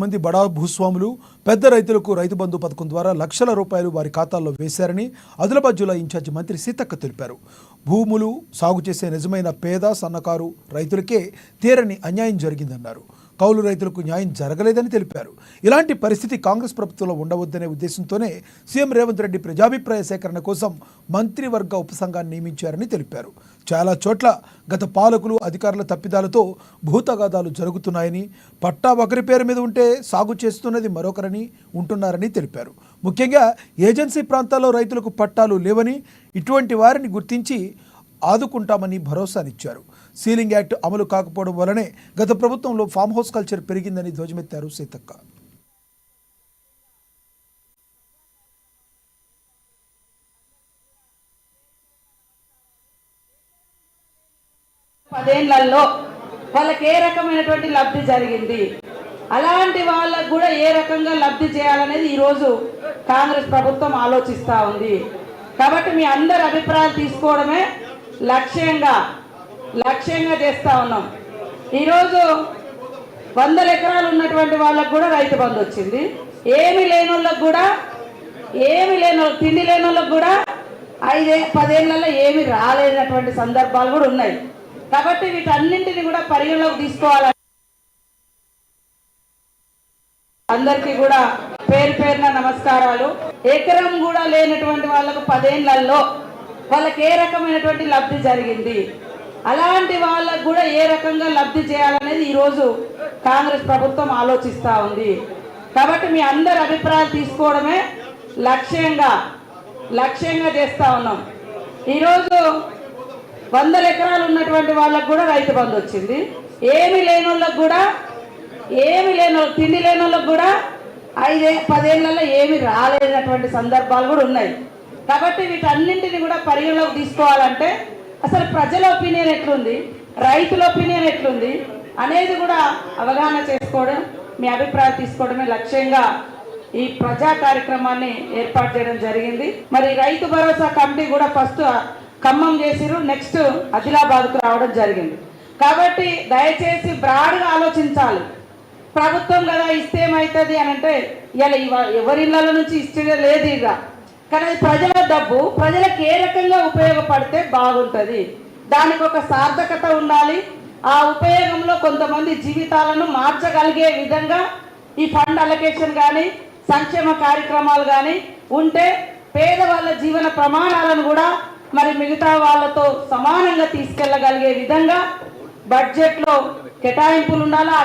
మంది బడా భూస్వాములు పెద్ద రైతులకు రైతు బంధు పథకం ద్వారా లక్షల రూపాయలు వారి ఖాతాల్లో వేశారని ఆదిలాబాద్ జిల్లా ఇన్ఛార్జి మంత్రి సీతక్క తెలిపారు. భూములు సాగు చేసే నిజమైన పేద సన్నకారు రైతులకే తీరని అన్యాయం జరిగిందన్నారు. కౌలు రైతులకు న్యాయం జరగలేదని తెలిపారు. ఇలాంటి పరిస్థితి కాంగ్రెస్ ప్రభుత్వంలో ఉండవద్దనే ఉద్దేశంతోనే సీఎం రేవంత్ రెడ్డి ప్రజాభిప్రాయ సేకరణ కోసం మంత్రివర్గ ఉపసంఘాన్ని నియమించారని తెలిపారు. చాలా చోట్ల గత పాలకులు అధికారుల తప్పిదాలతో భూతగాదాలు జరుగుతున్నాయని, పట్టా ఒకరి పేరు మీద ఉంటే సాగు చేస్తున్నది మరొకరని ఉంటున్నారని తెలిపారు. ముఖ్యంగా ఏజెన్సీ ప్రాంతాల్లో రైతులకు పట్టాలు లేవని, ఇటువంటి వారిని గుర్తించి ఆదుకుంటామని భరోసానిచ్చారు. సీలింగ్ యాక్ట్ అమలు కాకపోవడం వల్లనే గత ప్రభుత్వంలో ఫామ్ హౌస్ కల్చర్ పెరిగిందని ధ్వజమెత్తారు సీతక్క. పదేళ్లలో వాళ్ళకి ఏ రకమైనటువంటి లబ్ధి జరిగింది, అలాంటి వాళ్ళకు కూడా ఏ రకంగా లబ్ధి చేయాలనేది ఈరోజు కాంగ్రెస్ ప్రభుత్వం ఆలోచిస్తూ ఉంది. కాబట్టి మీ అందరి అభిప్రాయాలు తీసుకోవడమే లక్ష్యంగా చేస్తూ ఉన్నాం. ఈరోజు 100 ఎకరాలు ఉన్నటువంటి వాళ్ళకు కూడా రైతు బంధు వచ్చింది. ఏమి లేని వాళ్ళకు కూడా, తిండి లేని వాళ్ళకు కూడా 5-10 ఏళ్లలో ఏమి రాలేనటువంటి సందర్భాలు కూడా ఉన్నాయి. కాబట్టి వీటన్నింటినీ కూడా పరిగణలోకి తీసుకోవాలని అందరికీ కూడా పేరు పేరున నమస్కారాలు. ఎకరం కూడా లేనటువంటి వాళ్ళకు 10 ఏళ్లలో వాళ్ళకి ఏ రకమైనటువంటి లబ్ధి జరిగింది, అలాంటి వాళ్ళకు కూడా ఏ రకంగా లబ్ధి చేయాలనేది ఈరోజు కాంగ్రెస్ ప్రభుత్వం ఆలోచిస్తూ ఉంది. కాబట్టి మీ అందరి అభిప్రాయాలు తీసుకోవడమే లక్ష్యంగా చేస్తూ ఉన్నాం. ఈరోజు 100 ఎకరాలు ఉన్నటువంటి వాళ్ళకు కూడా రైతు బంధు వచ్చింది. ఏమి లేని వాళ్ళకు కూడా, తిండి లేని వాళ్ళకు కూడా 5-10 ఏళ్లలో ఏమి రాలేనటువంటి సందర్భాలు కూడా ఉన్నాయి. కాబట్టి వీటన్నింటినీ కూడా పరిగణలోకి తీసుకోవాలంటే అసలు ప్రజల ఒపీనియన్ ఎట్లుంది, రైతుల ఒపీనియన్ ఎట్లుంది అనేది కూడా అవగాహన చేసుకోవడం, మీ అభిప్రాయం తీసుకోవడమే లక్ష్యంగా ఈ ప్రజా కార్యక్రమాన్ని ఏర్పాటు చేయడం జరిగింది. మరి రైతు భరోసా కమిటీ కూడా ఫస్ట్ ఖమ్మం చేసిరు, నెక్స్ట్ ఆదిలాబాద్కు రావడం జరిగింది. కాబట్టి దయచేసి బ్రాడ్గా ఆలోచించాలి. ప్రభుత్వం కదా ఇస్తే ఏమవుతుంది అని అంటే, ఇలా ఎవరి ఇళ్ళ నుంచి ఇస్తే లేదు ఇక, కానీ ప్రజల డబ్బు ప్రజలకు ఏ రకంగా ఉపయోగపడితే బాగుంటుంది, దానికి ఒక సార్థకత ఉండాలి. ఆ ఉపయోగంలో కొంతమంది జీవితాలను మార్చగలిగే విధంగా ఈ ఫండ్ అలొకేషన్ కానీ, సంక్షేమ కార్యక్రమాలు కానీ ఉంటే పేదవాళ్ళ జీవన ప్రమాణాలను కూడా మరి మిగతా వాళ్ళతో సమానంగా తీసుకెళ్ళగలిగే విధంగా బడ్జెట్లో కేటాయింపులు ఉండాలి. ఆ